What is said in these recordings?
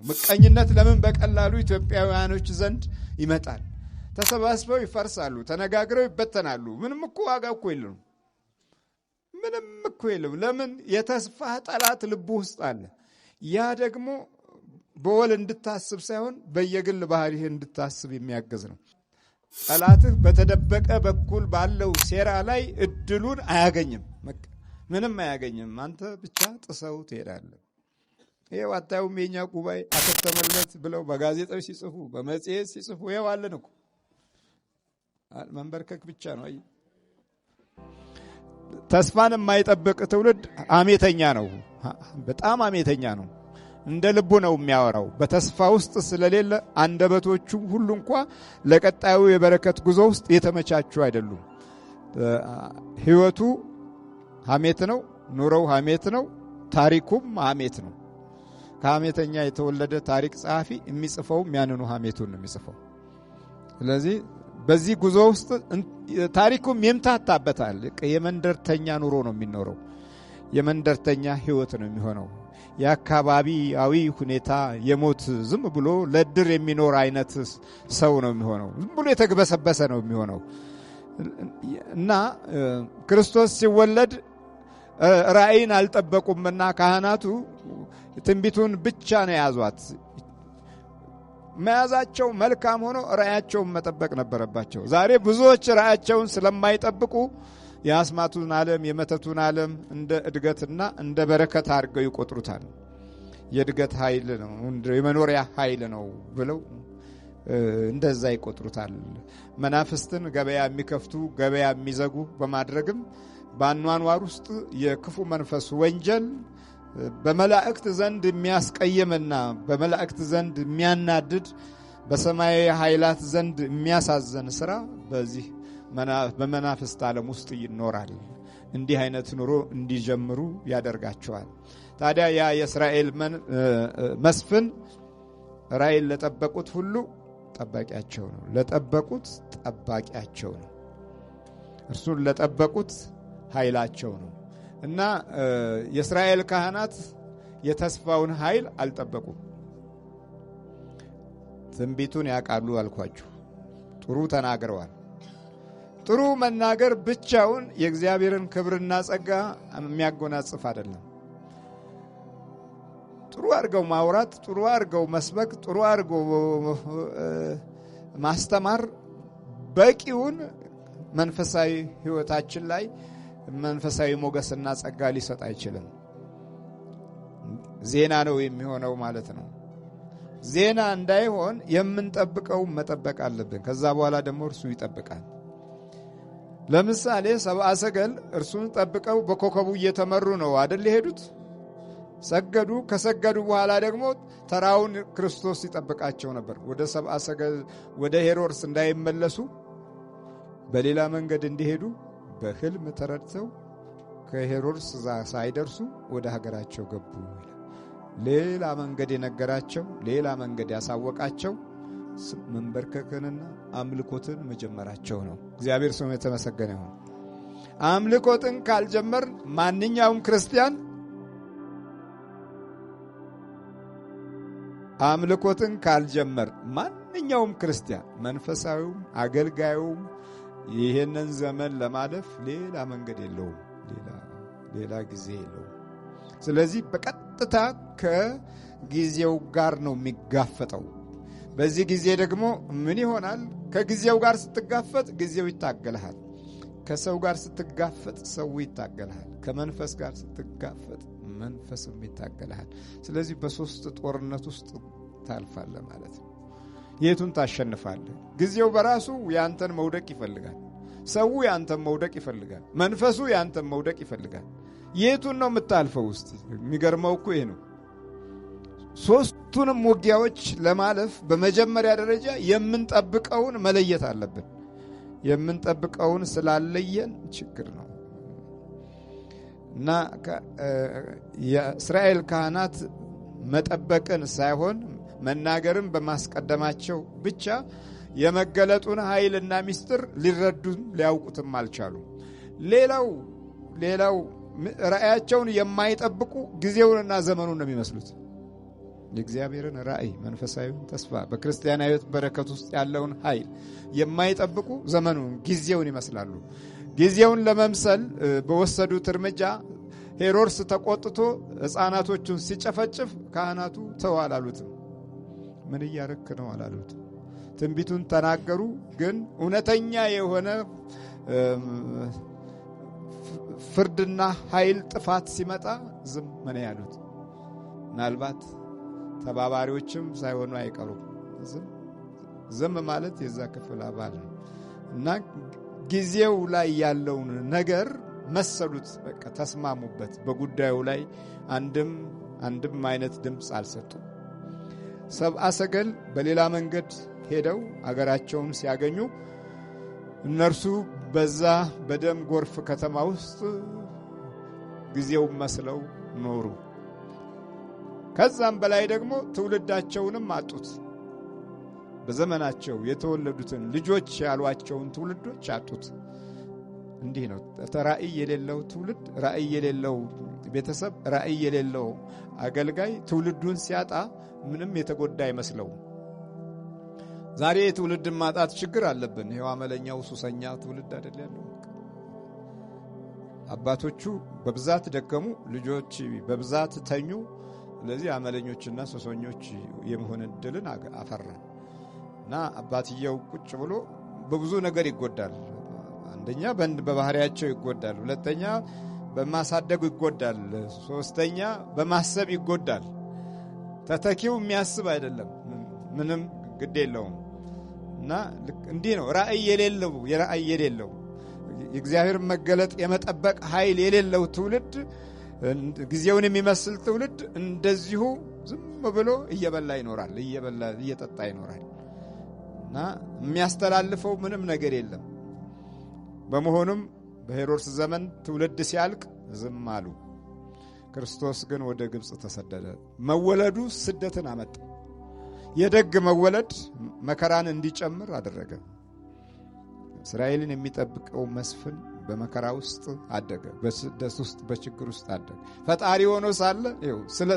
ምቀኝነት ለምን በቀላሉ ኢትዮጵያውያኖች ዘንድ ይመጣል? ተሰባስበው ይፈርሳሉ፣ ተነጋግረው ይበተናሉ። ምንም እኮ ዋጋ እኮ የለም። ምንም እኮ የለም። ለምን? የተስፋ ጠላት ልቡ ውስጥ አለ። ያ ደግሞ በወል እንድታስብ ሳይሆን በየግል ባህሪህ እንድታስብ የሚያገዝ ነው። ጠላትህ በተደበቀ በኩል ባለው ሴራ ላይ እድሉን አያገኝም። ምንም አያገኝም። አንተ ብቻ ጥሰው ትሄዳለህ። ይሄው አታዩም? የኛ ጉባኤ አከተመለት ብለው በጋዜጦች ሲጽፉ በመጽሔት ሲጽፉ ይሄው አለን እኮ። መንበርከክ ብቻ ነው። አይ ተስፋን የማይጠብቅ ትውልድ አሜተኛ ነው። በጣም አሜተኛ ነው። እንደ ልቡ ነው የሚያወራው። በተስፋ ውስጥ ስለሌለ አንደበቶቹ ሁሉ እንኳን ለቀጣዩ የበረከት ጉዞ ውስጥ የተመቻቹ አይደሉም። ህይወቱ ሐሜት ነው፣ ኑሮው ሐሜት ነው፣ ታሪኩም ሐሜት ነው። ከሐሜተኛ የተወለደ ታሪክ ጸሐፊ የሚጽፈው ያንኑ ሐሜቱን ነው የሚጽፈው። ስለዚህ በዚህ ጉዞ ውስጥ ታሪኩም ይምታታበታል። የመንደርተኛ ኑሮ ነው የሚኖረው። የመንደርተኛ ህይወት ነው የሚሆነው። የአካባቢያዊ ሁኔታ የሞት ዝም ብሎ ለድር የሚኖር አይነት ሰው ነው የሚሆነው። ዝም ብሎ የተግበሰበሰ ነው የሚሆነው እና ክርስቶስ ሲወለድ ራእይን አልጠበቁምና ካህናቱ ትንቢቱን ብቻ ነው ያዟት። መያዛቸው መልካም ሆኖ ራእያቸውን መጠበቅ ነበረባቸው። ዛሬ ብዙዎች ራእያቸውን ስለማይጠብቁ የአስማቱን ዓለም የመተቱን ዓለም እንደ እድገትና እንደ በረከት አድርገው ይቆጥሩታል። የእድገት ኃይል ነው፣ የመኖሪያ ኃይል ነው ብለው እንደዛ ይቆጥሩታል። መናፍስትን ገበያ የሚከፍቱ ገበያ የሚዘጉ በማድረግም በአኗኗር ውስጥ የክፉ መንፈስ ወንጀል በመላእክት ዘንድ የሚያስቀየምና በመላእክት ዘንድ የሚያናድድ በሰማያዊ ኃይላት ዘንድ የሚያሳዘን ሥራ በዚህ በመናፍስት ዓለም ውስጥ ይኖራል። እንዲህ አይነት ኑሮ እንዲጀምሩ ያደርጋቸዋል። ታዲያ ያ የእስራኤል መስፍን ራእይን ለጠበቁት ሁሉ ጠባቂያቸው ነው። ለጠበቁት ጠባቂያቸው ነው። እርሱን ለጠበቁት ኃይላቸው ነው እና የእስራኤል ካህናት የተስፋውን ኃይል አልጠበቁም። ትንቢቱን ያውቃሉ አልኳችሁ። ጥሩ ተናግረዋል። ጥሩ መናገር ብቻውን የእግዚአብሔርን ክብርና ጸጋ የሚያጎናጽፍ አይደለም። ጥሩ አድርገው ማውራት፣ ጥሩ አድርገው መስበክ፣ ጥሩ አድርገው ማስተማር በቂውን መንፈሳዊ ሕይወታችን ላይ መንፈሳዊ ሞገስና ጸጋ ሊሰጥ አይችልም። ዜና ነው የሚሆነው ማለት ነው። ዜና እንዳይሆን የምንጠብቀው መጠበቅ አለብን። ከዛ በኋላ ደግሞ እርሱ ይጠብቃል። ለምሳሌ ሰብአ ሰገል እርሱን ጠብቀው በኮከቡ እየተመሩ ነው አይደል የሄዱት? ሰገዱ። ከሰገዱ በኋላ ደግሞ ተራውን ክርስቶስ ይጠብቃቸው ነበር። ወደ ሰብአ ሰገል ወደ ሄሮድስ እንዳይመለሱ በሌላ መንገድ እንዲሄዱ በሕልም ተረድተው ከሄሮድስ ሳይደርሱ ወደ ሀገራቸው ገቡ። ሌላ መንገድ የነገራቸው፣ ሌላ መንገድ ያሳወቃቸው መንበርከክንና አምልኮትን መጀመራቸው ነው። እግዚአብሔር ስሙ የተመሰገነ ይሁን። አምልኮትን ካልጀመር ማንኛውም ክርስቲያን አምልኮትን ካልጀመር ማንኛውም ክርስቲያን መንፈሳዊውም አገልጋዩም ይሄንን ዘመን ለማለፍ ሌላ መንገድ የለውም፣ ሌላ ጊዜ የለውም። ስለዚህ በቀጥታ ከጊዜው ጋር ነው የሚጋፈጠው። በዚህ ጊዜ ደግሞ ምን ይሆናል? ከጊዜው ጋር ስትጋፈጥ ጊዜው ይታገልሃል። ከሰው ጋር ስትጋፈጥ ሰው ይታገልሃል። ከመንፈስ ጋር ስትጋፈጥ መንፈስም ይታገልሃል። ስለዚህ በሶስት ጦርነት ውስጥ ታልፋለህ ማለት ነው። የቱን ታሸንፋለህ? ጊዜው በራሱ ያንተን መውደቅ ይፈልጋል። ሰው ያንተን መውደቅ ይፈልጋል። መንፈሱ ያንተን መውደቅ ይፈልጋል። የቱን ነው የምታልፈው? ውስጥ የሚገርመው እኮ ይሄ ነው። ሶስቱንም ውጊያዎች ለማለፍ በመጀመሪያ ደረጃ የምንጠብቀውን መለየት አለብን። የምንጠብቀውን ስላለየን ችግር ነው እና የእስራኤል ካህናት መጠበቅን ሳይሆን መናገርን በማስቀደማቸው ብቻ የመገለጡን ኃይልና ምስጢር ሊረዱም ሊያውቁትም አልቻሉም። ሌላው ራእያቸውን የማይጠብቁ ጊዜውንና ዘመኑን ነው የሚመስሉት። የእግዚአብሔርን ራእይ፣ መንፈሳዊውን ተስፋ፣ በክርስቲያናዊ በረከት ውስጥ ያለውን ኃይል የማይጠብቁ ዘመኑን ጊዜውን ይመስላሉ። ጊዜውን ለመምሰል በወሰዱት እርምጃ ሄሮድስ ተቆጥቶ ሕፃናቶቹን ሲጨፈጭፍ ካህናቱ ተው አላሉትም። ምን እያረክ ነው አላሉትም። ትንቢቱን ተናገሩ። ግን እውነተኛ የሆነ ፍርድና ኃይል ጥፋት ሲመጣ ዝም ምን ያሉት። ምናልባት ተባባሪዎችም ሳይሆኑ አይቀሩም። ዝም ማለት የዛ ክፍል አባል ነው እና ጊዜው ላይ ያለውን ነገር መሰሉት። በቃ ተስማሙበት። በጉዳዩ ላይ አንድም አይነት ድምፅ አልሰጡም። ሰብአ ሰገል በሌላ መንገድ ሄደው አገራቸውን ሲያገኙ እነርሱ በዛ በደም ጎርፍ ከተማ ውስጥ ጊዜው መስለው ኖሩ። ከዛም በላይ ደግሞ ትውልዳቸውንም አጡት። በዘመናቸው የተወለዱትን ልጆች ያሏቸውን ትውልዶች አጡት። እንዲህ ነው ራእይ የሌለው ትውልድ፣ ራእይ የሌለው ቤተሰብ፣ ራእይ የሌለው አገልጋይ ትውልዱን ሲያጣ ምንም የተጎዳ አይመስለውም። ዛሬ የትውልድን ማጣት ችግር አለብን። ይሄው አመለኛው ሱሰኛ ትውልድ አይደል ያለው። አባቶቹ በብዛት ደከሙ፣ ልጆች በብዛት ተኙ። ስለዚህ አመለኞችና ሱሰኞች የመሆን እድልን አፈራ እና አባትየው ቁጭ ብሎ በብዙ ነገር ይጎዳል። አንደኛ በባህሪያቸው ይጎዳል፣ ሁለተኛ በማሳደጉ ይጎዳል፣ ሶስተኛ በማሰብ ይጎዳል። ተተኪው የሚያስብ አይደለም፣ ምንም ግድ የለውም። እና እንዲህ ነው ራእይ የሌለው የእግዚአብሔር መገለጥ የመጠበቅ ኃይል የሌለው ትውልድ፣ ጊዜውን የሚመስል ትውልድ እንደዚሁ ዝም ብሎ እየበላ ይኖራል፣ እየጠጣ ይኖራል እና የሚያስተላልፈው ምንም ነገር የለም። በመሆኑም በሄሮድስ ዘመን ትውልድ ሲያልቅ ዝም አሉ። ክርስቶስ ግን ወደ ግብፅ ተሰደደ። መወለዱ ስደትን አመጣ። የደግ መወለድ መከራን እንዲጨምር አደረገ። እስራኤልን የሚጠብቀው መስፍን በመከራ ውስጥ አደገ፣ በስደት ውስጥ በችግር ውስጥ አደገ። ፈጣሪ ሆኖ ሳለ ስለ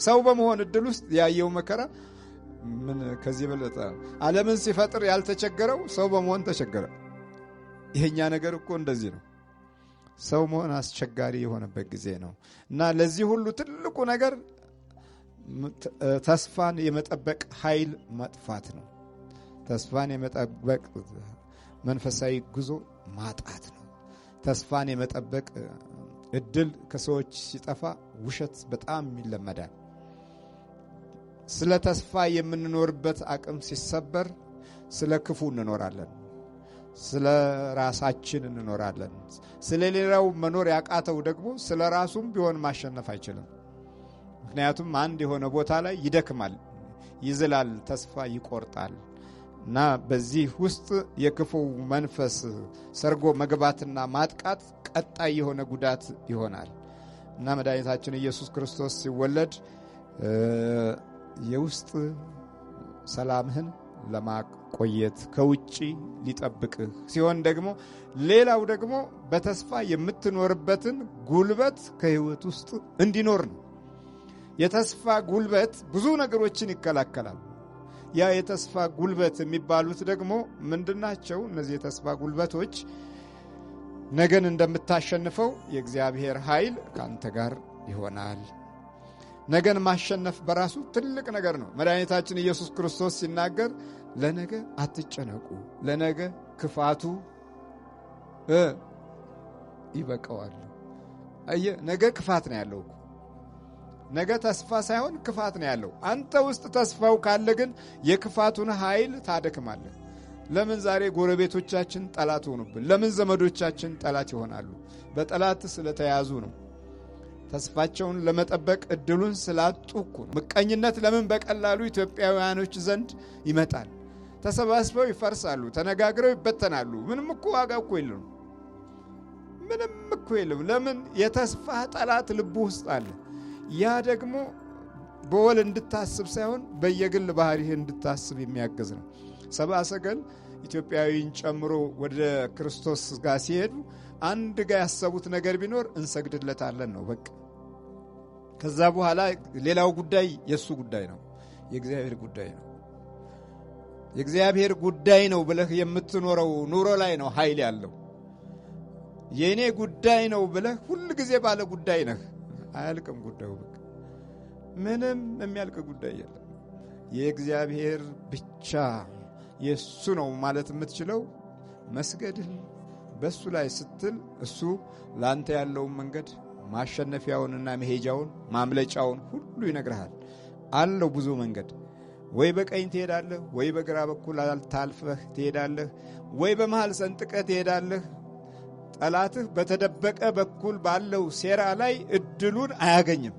ሰው በመሆን እድል ውስጥ ያየው መከራ ምን ከዚህ በለጠ? ዓለምን ሲፈጥር ያልተቸገረው ሰው በመሆን ተቸገረ። ይሄኛ ነገር እኮ እንደዚህ ነው። ሰው መሆን አስቸጋሪ የሆነበት ጊዜ ነው እና ለዚህ ሁሉ ትልቁ ነገር ተስፋን የመጠበቅ ኃይል መጥፋት ነው። ተስፋን የመጠበቅ መንፈሳዊ ጉዞ ማጣት ነው። ተስፋን የመጠበቅ እድል ከሰዎች ሲጠፋ ውሸት በጣም ይለመዳል። ስለ ተስፋ የምንኖርበት አቅም ሲሰበር ስለ ክፉ እንኖራለን፣ ስለ ራሳችን እንኖራለን። ስለ ሌላው መኖር ያቃተው ደግሞ ስለ ራሱም ቢሆን ማሸነፍ አይችልም። ምክንያቱም አንድ የሆነ ቦታ ላይ ይደክማል፣ ይዝላል፣ ተስፋ ይቆርጣል እና በዚህ ውስጥ የክፉ መንፈስ ሰርጎ መግባትና ማጥቃት ቀጣይ የሆነ ጉዳት ይሆናል እና መድኃኒታችን ኢየሱስ ክርስቶስ ሲወለድ የውስጥ ሰላምህን ለማቆየት ከውጪ ሊጠብቅህ ሲሆን ደግሞ ሌላው ደግሞ በተስፋ የምትኖርበትን ጉልበት ከህይወት ውስጥ እንዲኖር ነው። የተስፋ ጉልበት ብዙ ነገሮችን ይከላከላል። ያ የተስፋ ጉልበት የሚባሉት ደግሞ ምንድናቸው? እነዚህ የተስፋ ጉልበቶች ነገን እንደምታሸንፈው የእግዚአብሔር ኃይል ካንተ ጋር ይሆናል። ነገን ማሸነፍ በራሱ ትልቅ ነገር ነው። መድኃኒታችን ኢየሱስ ክርስቶስ ሲናገር ለነገ አትጨነቁ፣ ለነገ ክፋቱ ይበቃዋል። አየህ፣ ነገ ክፋት ነው ያለው። ነገ ተስፋ ሳይሆን ክፋት ነው ያለው። አንተ ውስጥ ተስፋው ካለ ግን የክፋቱን ኃይል ታደክማለህ። ለምን ዛሬ ጎረቤቶቻችን ጠላት ሆኑብን? ለምን ዘመዶቻችን ጠላት ይሆናሉ? በጠላት ስለተያዙ ነው። ተስፋቸውን ለመጠበቅ እድሉን ስላጡ እኮ ነው። ምቀኝነት ለምን በቀላሉ ኢትዮጵያውያኖች ዘንድ ይመጣል? ተሰባስበው ይፈርሳሉ፣ ተነጋግረው ይበተናሉ። ምንም እኮ ዋጋ እኮ የለም። ምንም እኮ የለም። ለምን? የተስፋ ጠላት ልቡ ውስጥ አለ። ያ ደግሞ በወል እንድታስብ ሳይሆን በየግል ባህሪህ እንድታስብ የሚያገዝ ነው። ሰብአ ሰገል ኢትዮጵያዊን ጨምሮ ወደ ክርስቶስ ጋር ሲሄዱ አንድ ጋር ያሰቡት ነገር ቢኖር እንሰግድለታለን ነው። በቃ ከዛ በኋላ ሌላው ጉዳይ የሱ ጉዳይ ነው፣ የእግዚአብሔር ጉዳይ ነው። የእግዚአብሔር ጉዳይ ነው ብለህ የምትኖረው ኑሮ ላይ ነው ኃይል ያለው። የኔ ጉዳይ ነው ብለህ ሁሉ ጊዜ ባለ ጉዳይ ነህ፣ አያልቅም ጉዳዩ። በቃ ምንም የሚያልቅ ጉዳይ የለም። የእግዚአብሔር ብቻ የሱ ነው ማለት የምትችለው መስገድህን በሱ ላይ ስትል እሱ ላንተ ያለውን መንገድ ማሸነፊያውንና መሄጃውን ማምለጫውን ሁሉ ይነግርሃል። አለው ብዙ መንገድ። ወይ በቀኝ ትሄዳለህ፣ ወይ በግራ በኩል ታልፈህ ትሄዳለህ፣ ወይ በመሃል ሰንጥቀህ ትሄዳለህ። ጠላትህ በተደበቀ በኩል ባለው ሴራ ላይ እድሉን አያገኝም፣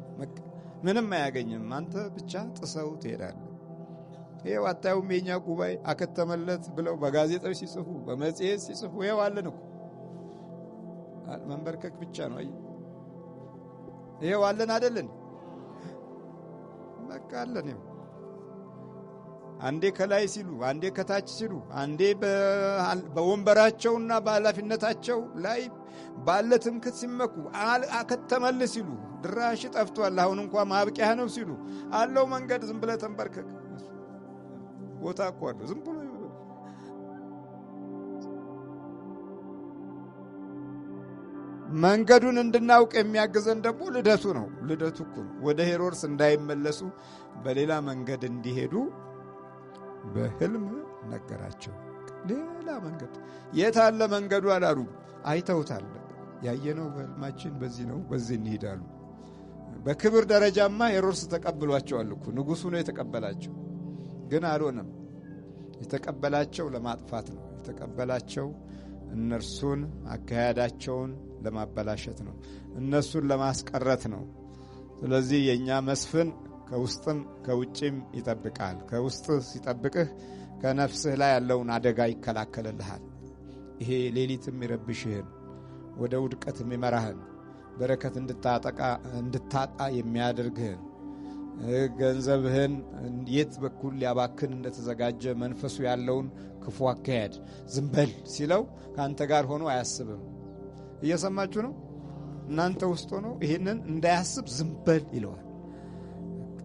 ምንም አያገኝም። አንተ ብቻ ጥሰው ትሄዳለህ። ይሄው አታዩም? የኛ ጉባኤ አከተመለት ብለው በጋዜጦች ሲጽፉ በመጽሔት ሲጽፉ ይሄው አለን እኮ። መንበርከክ ብቻ ነው። ይሄው አለን አይደለን? በቃ አለን። ይሄው አንዴ ከላይ ሲሉ፣ አንዴ ከታች ሲሉ፣ አንዴ በወንበራቸውና በኃላፊነታቸው ላይ ባለ ትምክህት ሲመኩ አከተመልህ ሲሉ፣ ድራሽ ጠፍቷል አሁን እንኳን ማብቂያ ነው ሲሉ፣ አለው መንገድ። ዝም ብለህ ተንበርከክ። ቦታ እኮ አለው። ዝም ብሎ መንገዱን እንድናውቅ የሚያግዘን ደግሞ ልደቱ ነው። ልደቱ እኮ ወደ ሄሮድስ እንዳይመለሱ በሌላ መንገድ እንዲሄዱ በህልም ነገራቸው። ሌላ መንገድ የት አለ መንገዱ አላሉ። አይተውታል። ያየነው በህልማችን በዚህ ነው፣ በዚህ እንሄዳሉ። በክብር ደረጃማ ሄሮድስ ተቀብሏቸዋል እኮ። ንጉሱ ነው የተቀበላቸው። ግን አልሆነም። የተቀበላቸው ለማጥፋት ነው። የተቀበላቸው እነርሱን አካሄዳቸውን ለማበላሸት ነው፣ እነሱን ለማስቀረት ነው። ስለዚህ የኛ መስፍን ከውስጥም ከውጭም ይጠብቃል። ከውስጥ ሲጠብቅህ ከነፍስህ ላይ ያለውን አደጋ ይከላከልልሃል። ይሄ ሌሊትም ይረብሽህን፣ ወደ ውድቀት የሚመራህን፣ በረከት እንድታጣ የሚያደርግህን፣ ገንዘብህን የት በኩል ሊያባክን እንደተዘጋጀ መንፈሱ ያለውን ክፉ አካሄድ ዝም በል ሲለው ከአንተ ጋር ሆኖ አያስብም። እየሰማችሁ ነው? እናንተ ውስጥ ሆኖ ይህንን እንዳያስብ ዝም በል ይለዋል።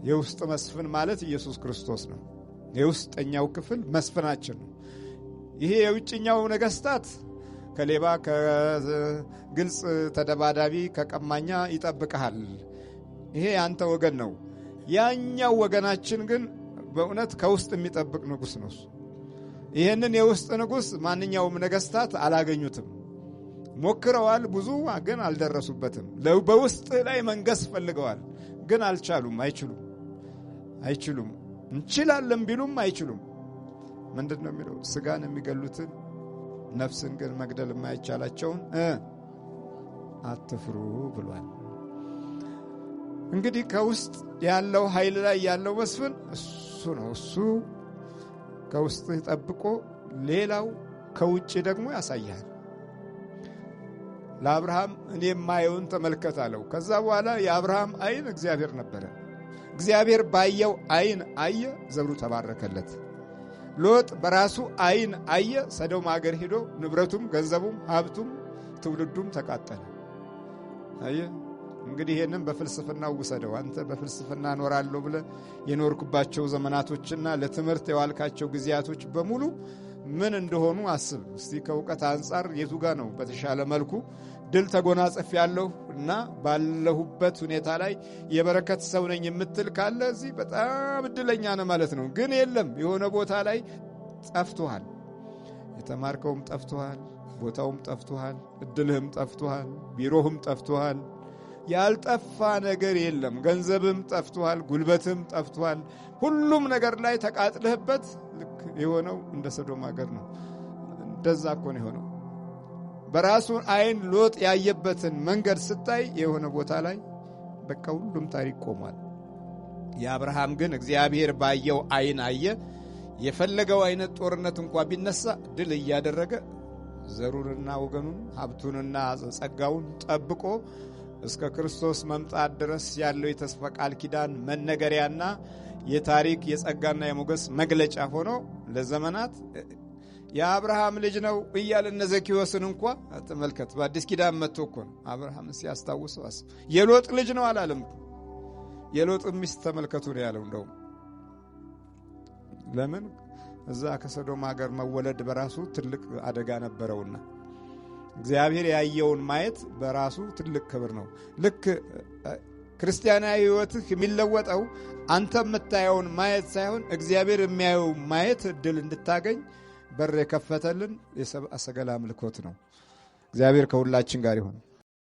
የውስጥ መስፍን ማለት ኢየሱስ ክርስቶስ ነው። የውስጠኛው ክፍል መስፍናችን ነው። ይሄ የውጭኛው ነገስታት ከሌባ ከግልጽ ተደባዳቢ ከቀማኛ ይጠብቀሃል። ይሄ ያንተ ወገን ነው። ያኛው ወገናችን ግን በእውነት ከውስጥ የሚጠብቅ ንጉሥ ነው። ይህንን የውስጥ ንጉሥ ማንኛውም ነገስታት አላገኙትም። ሞክረዋል፣ ብዙ ግን አልደረሱበትም። በውስጥ ላይ መንገስ ፈልገዋል፣ ግን አልቻሉም። አይችሉም። እንችላለን ቢሉም አይችሉም። ምንድን ነው የሚለው? ስጋን የሚገሉትን ነፍስን ግን መግደል የማይቻላቸውን አትፍሩ ብሏል። እንግዲህ ከውስጥ ያለው ኃይል ላይ ያለው መስፍን እሱ ነው። እሱ ከውስጥ ጠብቆ ሌላው ከውጭ ደግሞ ያሳያል። ለአብርሃም እኔ የማየውን ተመልከት አለው። ከዛ በኋላ የአብርሃም አይን እግዚአብሔር ነበረ። እግዚአብሔር ባየው አይን አየ፣ ዘሩ ተባረከለት። ሎጥ በራሱ አይን አየ፣ ሰዶም አገር ሄዶ ንብረቱም ገንዘቡም ሀብቱም ትውልዱም ተቃጠለ። አየ እንግዲህ ይሄንን በፍልስፍና ውሰደው። አንተ በፍልስፍና ኖራለሁ ብለህ የኖርኩባቸው ዘመናቶችና ለትምህርት የዋልካቸው ጊዜያቶች በሙሉ ምን እንደሆኑ አስብ እስቲ። ከእውቀት አንጻር የቱ ጋር ነው በተሻለ መልኩ ድል ተጎናጽፍ ያለሁ እና ባለሁበት ሁኔታ ላይ የበረከት ሰው ነኝ የምትል ካለ እዚህ በጣም እድለኛ ነህ ማለት ነው። ግን የለም፣ የሆነ ቦታ ላይ ጠፍቶሃል። የተማርከውም ጠፍቶሃል፣ ቦታውም ጠፍቶሃል፣ እድልህም ጠፍቶሃል፣ ቢሮህም ጠፍቶሃል። ያልጠፋ ነገር የለም። ገንዘብም ጠፍቶሃል፣ ጉልበትም ጠፍቶሃል። ሁሉም ነገር ላይ ተቃጥለህበት ልክ የሆነው እንደ ሰዶም ሀገር ነው። እንደዛ እኮ ነው የሆነው። በራሱ አይን ሎጥ ያየበትን መንገድ ስታይ የሆነ ቦታ ላይ በቃ ሁሉም ታሪክ ቆሟል። የአብርሃም ግን እግዚአብሔር ባየው አይን አየ። የፈለገው አይነት ጦርነት እንኳ ቢነሳ ድል እያደረገ ዘሩንና ወገኑን ሀብቱንና ጸጋውን ጠብቆ እስከ ክርስቶስ መምጣት ድረስ ያለው የተስፋ ቃል ኪዳን መነገሪያና የታሪክ የጸጋና የሞገስ መግለጫ ሆኖ ለዘመናት የአብርሃም ልጅ ነው እያለ እነ ዘኪዮስን እንኳ ተመልከት። በአዲስ ኪዳን መጥቶ እኮ ነው አብርሃምን ሲያስታውሰው የሎጥ ልጅ ነው አላለም። የሎጥ ሚስት ተመልከቱ ነው ያለው። እንደውም ለምን እዛ ከሰዶም ሀገር መወለድ በራሱ ትልቅ አደጋ ነበረውና እግዚአብሔር ያየውን ማየት በራሱ ትልቅ ክብር ነው። ልክ ክርስቲያናዊ ሕይወትህ የሚለወጠው አንተ የምታየውን ማየት ሳይሆን እግዚአብሔር የሚያየው ማየት እድል እንድታገኝ በር የከፈተልን የሰብአ ሰገል አምልኮት ነው። እግዚአብሔር ከሁላችን ጋር ይሁን።